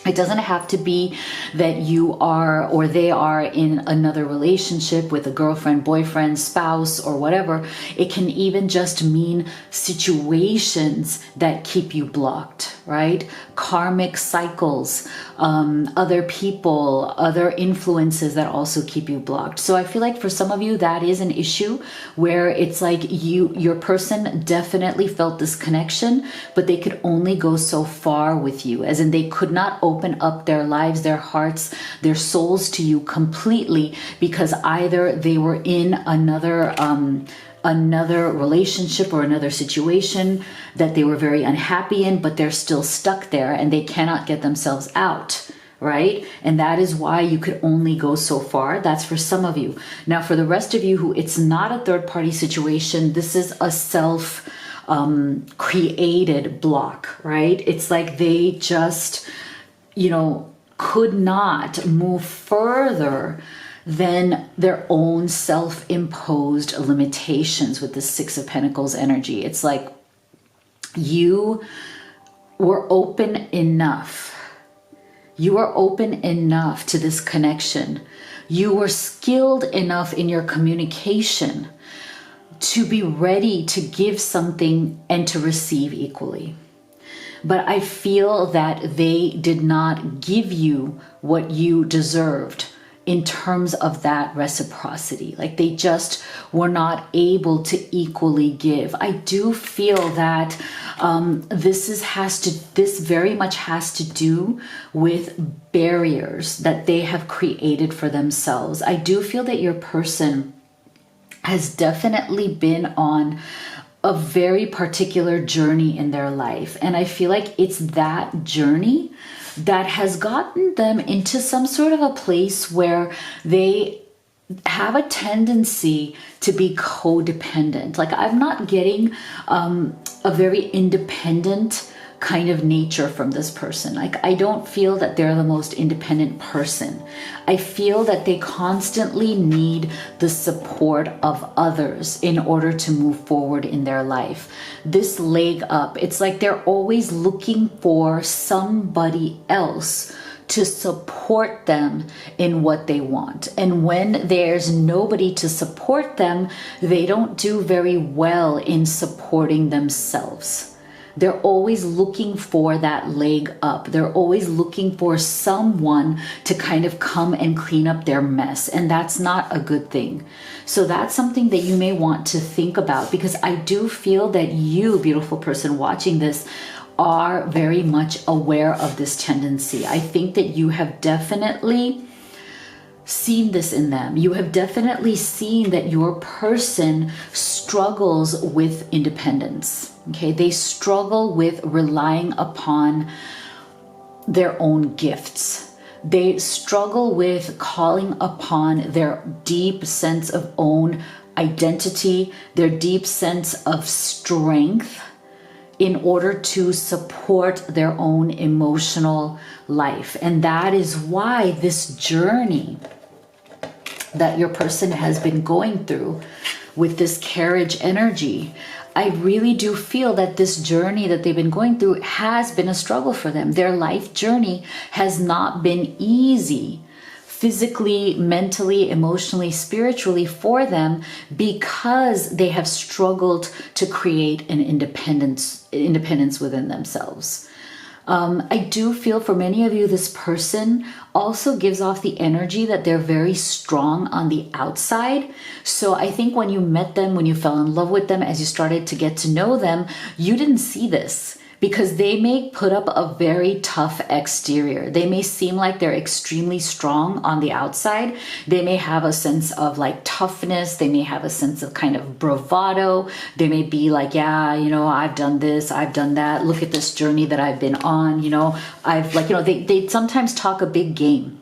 It doesn't have to be that you are or they are in another relationship with a girlfriend, boyfriend, spouse, or whatever. It can even just mean situations that keep you blocked, right? Karmic cycles, other people, other influences that also keep you blocked. So I feel like for some of you, that is an issue where it's like your person definitely felt this connection, but they could only go so far with you, as in they could not open up their lives, their hearts, their souls to you completely, because either they were in another relationship or another situation that they were very unhappy in, but they're still stuck there and they cannot get themselves out, right? And that is why you could only go so far. That's for some of you. Now, for the rest of you who it's not a third party situation, this is a self created block, right? It's like they just, could not move further than their own self-imposed limitations with the Six of Pentacles energy. It's like you were open enough. You were open enough to this connection. You were skilled enough in your communication to be ready to give something and to receive equally. But I feel that they did not give you what you deserved in terms of that reciprocity. Like they just were not able to equally give. I do feel that this very much has to do with barriers that they have created for themselves. I do feel that your person has definitely been on a very particular journey in their life. And I feel like it's that journey that has gotten them into some sort of a place where they have a tendency to be codependent. Like I'm not getting a very independent kind of nature from this person. Like I don't feel that they're the most independent person. I feel that they constantly need the support of others in order to move forward in their life. This leg up, it's like they're always looking for somebody else to support them in what they want. And when there's nobody to support them, they don't do very well in supporting themselves. They're always looking for that leg up. They're always looking for someone to kind of come and clean up their mess. And that's not a good thing. So that's something that you may want to think about, because I do feel that you, beautiful person watching this, are very much aware of this tendency. I think that you have definitely seen this in them. You have definitely seen that your person struggles with independence. Okay, they struggle with relying upon their own gifts. They struggle with calling upon their deep sense of own identity, their deep sense of strength in order to support their own emotional life. And that is why this journey that your person has been going through with this carriage energy, I really do feel that this journey that they've been going through has been a struggle for them. Their life journey has not been easy physically, mentally, emotionally, spiritually for them, because they have struggled to create an independence within themselves. I do feel for many of you, this person also gives off the energy that they're very strong on the outside. So I think when you met them, when you fell in love with them, as you started to get to know them, you didn't see this, because they may put up a very tough exterior. They may seem like they're extremely strong on the outside. They may have a sense of like toughness. They may have a sense of kind of bravado. They may be like, yeah, you know, I've done this, I've done that. Look at this journey that I've been on. You know, I've like, you know, they sometimes talk a big game.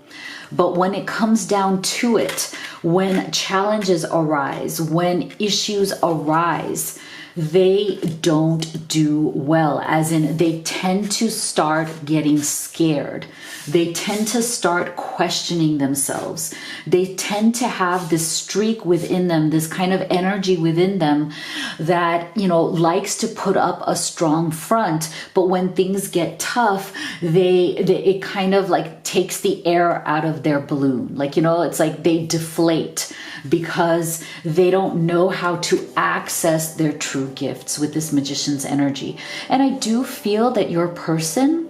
But when it comes down to it, when challenges arise, when issues arise, they don't do well, as in they tend to start getting scared. They tend to start questioning themselves. They tend to have this streak within them, this kind of energy within them that, you know, likes to put up a strong front. But when things get tough, it kind of like takes the air out of their balloon. Like, you know, it's like they deflate because they don't know how to access their true gifts with this magician's energy. And I do feel that your person,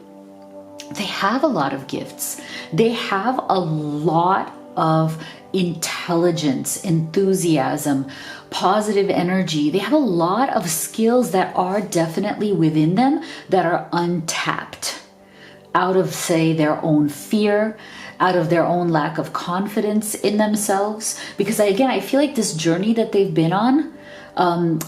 they have a lot of gifts. They have a lot of intelligence, enthusiasm, positive energy. They have a lot of skills that are definitely within them that are untapped out of, say, their own fear, out of their own lack of confidence in themselves. Because again, I feel like this journey that they've been on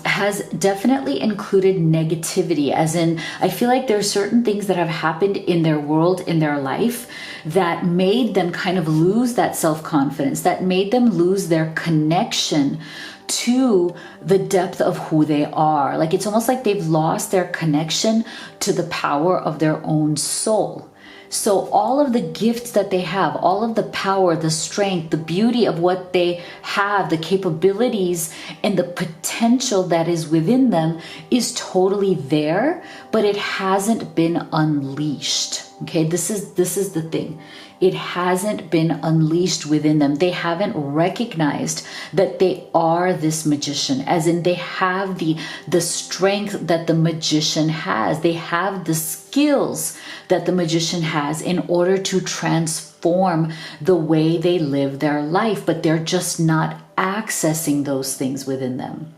has definitely included negativity, as in, I feel like there are certain things that have happened in their world, in their life, that made them kind of lose that self-confidence, that made them lose their connection to the depth of who they are. Like, it's almost like they've lost their connection to the power of their own soul. So all of the gifts that they have, all of the power, the strength, the beauty of what they have, the capabilities and the potential that is within them is totally there, but it hasn't been unleashed. Okay, this is the thing. It hasn't been unleashed within them. They haven't recognized that they are this magician, as in they have the strength that the magician has. They have the skills that the magician has in order to transform the way they live their life, but they're just not accessing those things within them.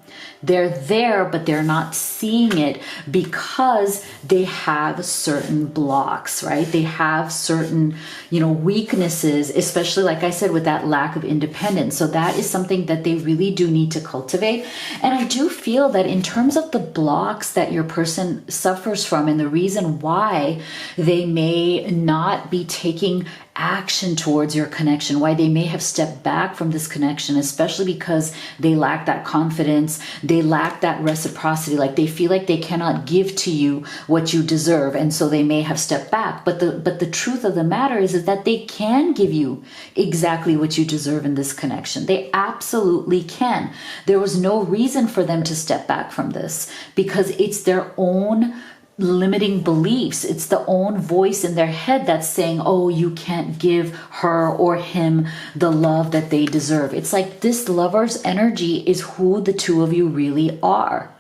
They're there, but they're not seeing it because they have certain blocks, right? They have certain, weaknesses, especially like I said, with that lack of independence. So that is something that they really do need to cultivate. And I do feel that in terms of the blocks that your person suffers from and the reason why they may not be taking action towards your connection, why they may have stepped back from this connection, especially because they lack that confidence, they lack that reciprocity, like they feel like they cannot give to you what you deserve, and so they may have stepped back. But the truth of the matter is that they can give you exactly what you deserve in this connection. They absolutely can. There was no reason for them to step back from this because it's their own limiting beliefs. It's the own voice in their head that's saying, oh, you can't give her or him the love that they deserve. It's like this lover's energy is who the two of you really are.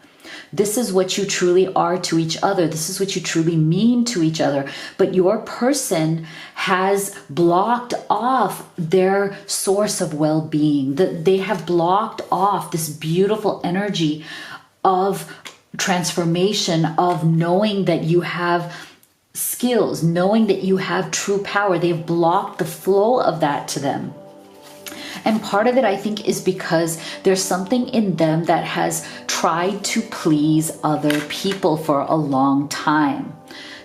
This is what you truly are to each other. This is what you truly mean to each other. But your person has blocked off their source of well-being. They have blocked off this beautiful energy of transformation, of knowing that you have skills, knowing that you have true power. They've blocked the flow of that to them. And part of it, I think, is because there's something in them that has tried to please other people for a long time.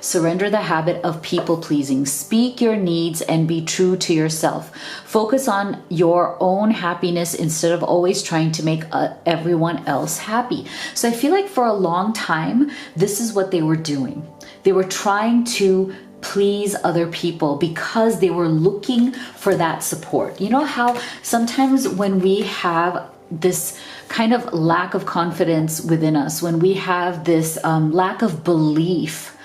Surrender the habit of people pleasing. Speak your needs and be true to yourself. Focus on your own happiness instead of always trying to make everyone else happy. So I feel like for a long time, this is what they were doing. They were trying to please other people because they were looking for that support. You know how sometimes when we have this kind of lack of confidence within us, when we have this lack of belief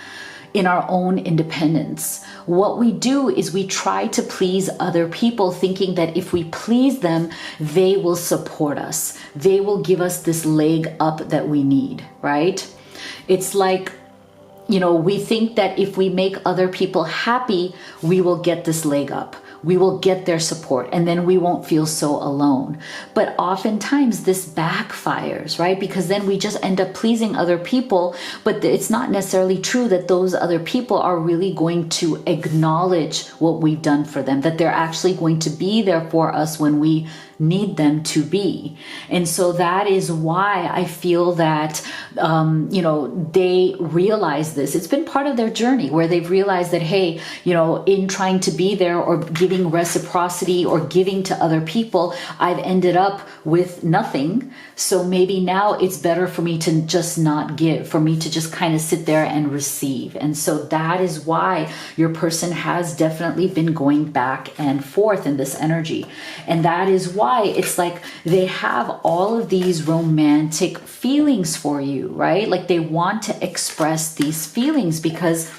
in our own independence, what we do is we try to please other people, thinking that if we please them, they will support us. They will give us this leg up that we need, right? It's like, we think that if we make other people happy, we will get this leg up. We will get their support, and then we won't feel so alone. But oftentimes this backfires, right? Because then we just end up pleasing other people, but it's not necessarily true that those other people are really going to acknowledge what we've done for them, that they're actually going to be there for us when we need them to be. And so that is why I feel that, they realize this. It's been part of their journey where they've realized that, hey, in trying to be there or giving reciprocity or giving to other people, I've ended up with nothing. So maybe now it's better for me to just not give, for me to just kind of sit there and receive. And so that is why your person has definitely been going back and forth in this energy. And that is why it's like they have all of these romantic feelings for you, right? Like they want to express these feelings because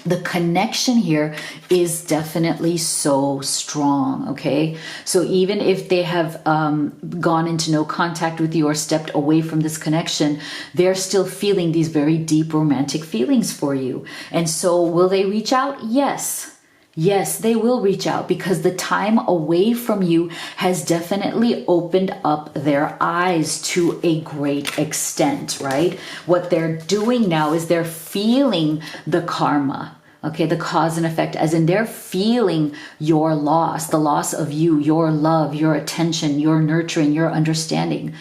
the connection here is definitely so strong, okay? So even if they have gone into no contact with you or stepped away from this connection, they're still feeling these very deep romantic feelings for you. And so will they reach out? Yes. Yes, they will reach out because the time away from you has definitely opened up their eyes to a great extent, right? What they're doing now is they're feeling the karma, okay, the cause and effect, as in they're feeling your loss, the loss of you, your love, your attention, your nurturing, your understanding.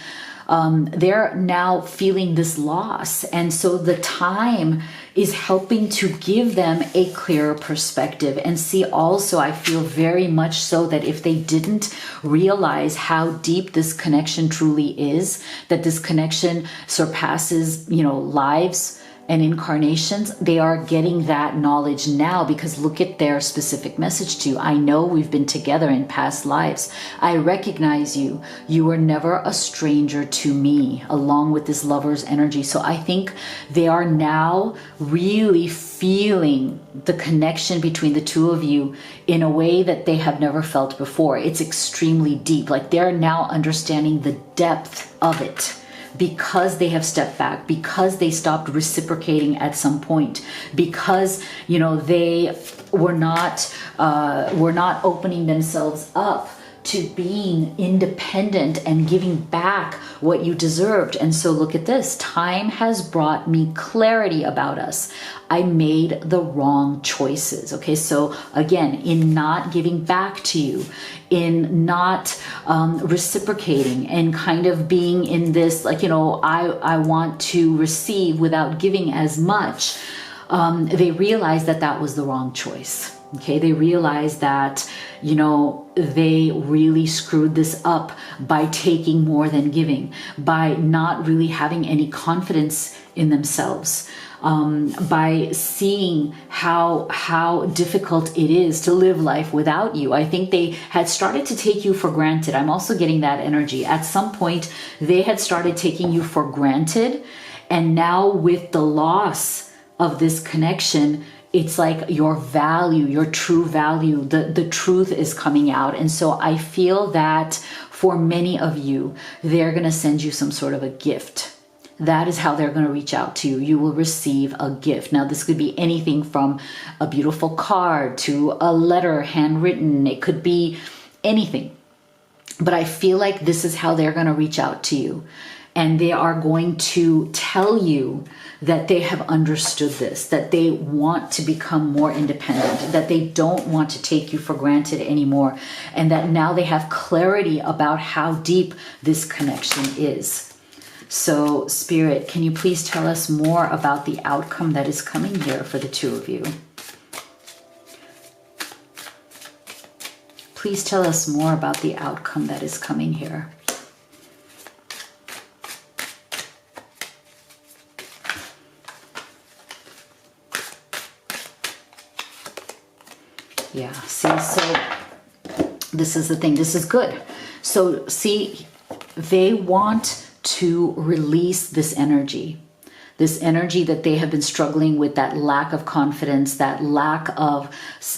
They're now feeling this loss. And so the time is helping to give them a clearer perspective and see also, I feel very much so that if they didn't realize how deep this connection truly is, that this connection surpasses, lives, and incarnations, they are getting that knowledge now, because look at their specific message to you. I know we've been together in past lives. I recognize you. You were never a stranger to me, along with this lover's energy. So I think they are now really feeling the connection between the two of you in a way that they have never felt before. It's extremely deep. Like, they're now understanding the depth of it, because they have stepped back, because they stopped reciprocating at some point, because, you know, they were not opening themselves up to being independent and giving back what you deserved. And so look at this. Time has brought me clarity about us. I made the wrong choices. Okay, so again, in not giving back to you, in not reciprocating, and kind of being in this, like, you know, I want to receive without giving as much, they realized that that was the wrong choice. Okay, they realized that, you know, they really screwed this up by taking more than giving, by not really having any confidence in themselves, by seeing how difficult it is to live life without you. I think they had started to take you for granted. I'm also getting that energy. At some point, they had started taking you for granted, and now with the loss of this connection, it's like your value, your true value, the truth is coming out. And so I feel that for many of you, they're going to send you some sort of a gift. That is how they're going to reach out to you. You will receive a gift. Now, this could be anything from a beautiful card to a letter handwritten. It could be anything. But I feel like this is how they're going to reach out to you. And they are going to tell you that they have understood this, that they want to become more independent, that they don't want to take you for granted anymore, and that now they have clarity about how deep this connection is. So, Spirit, can you please tell us more about the outcome that is coming here for the two of you? Please tell us more about the outcome that is coming here. Yeah, see, so this is the thing. This is good. So see, they want to release this energy that they have been struggling with, that lack of confidence, that lack of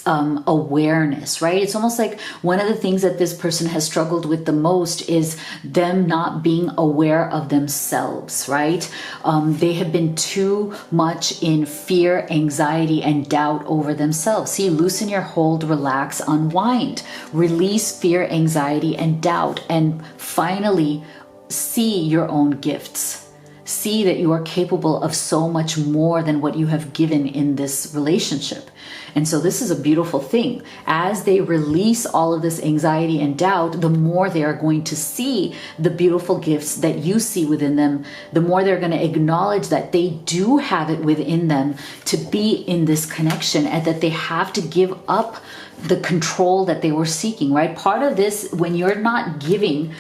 awareness, right? It's almost like one of the things that this person has struggled with the most is them not being aware of themselves, right? They have been too much in fear, anxiety, and doubt over themselves. See, loosen your hold, relax, unwind, release fear, anxiety, and doubt, and finally see your own gifts. See that you are capable of so much more than what you have given in this relationship. And so this is a beautiful thing. As they release all of this anxiety and doubt, the more they are going to see the beautiful gifts that you see within them, the more they're going to acknowledge that they do have it within them to be in this connection, and that they have to give up the control that they were seeking, right? Part of this, when you're not giving,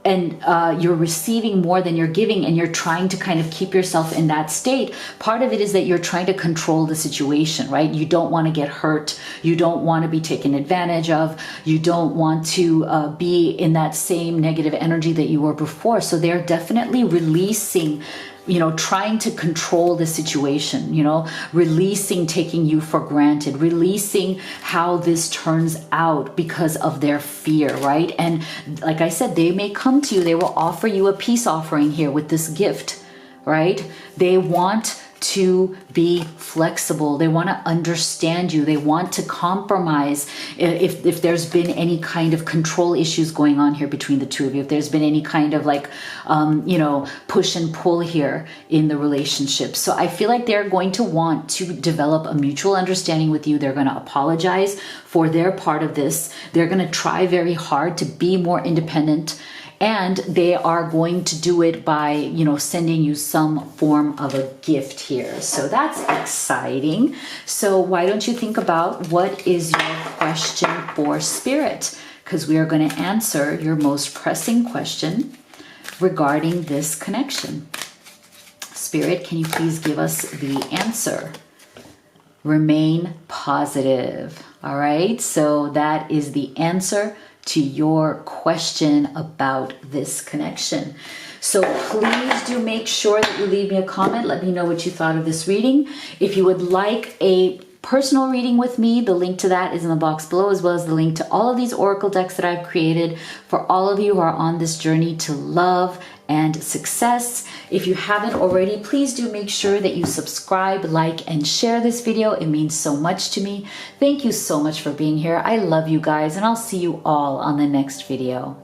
and you're receiving more than you're giving, and you're trying to kind of keep yourself in that state, part of it is that you're trying to control the situation, right? You don't want to get hurt. You don't want to be taken advantage of. You don't want to be in that same negative energy that you were before. So they're definitely releasing, you know, trying to control the situation, you know, releasing taking you for granted, releasing how this turns out because of their fear, right? And like I said, they may come to you, they will offer you a peace offering here with this gift, right? They want to be flexible. They want to understand you. They want to compromise if there's been any kind of control issues going on here between the two of you, if there's been any kind of like, you know, push and pull here in the relationship. So I feel like they're going to want to develop a mutual understanding with you. They're going to apologize for their part of this. They're going to try very hard to be more independent. And they are going to do it by, you know, sending you some form of a gift here. So that's exciting. So why don't you think about what is your question for Spirit? Because we are going to answer your most pressing question regarding this connection. Spirit, can you please give us the answer? Remain positive. All right, so that is the answer to your question about this connection. So please do make sure that you leave me a comment. Let me know what you thought of this reading. If you would like a personal reading with me, the link to that is in the box below, as well as the link to all of these oracle decks that I've created for all of you who are on this journey to love and success. If you haven't already, please do make sure that you subscribe, like, and share this video. It means so much to me. Thank you so much for being here. I love you guys, and I'll see you all on the next video.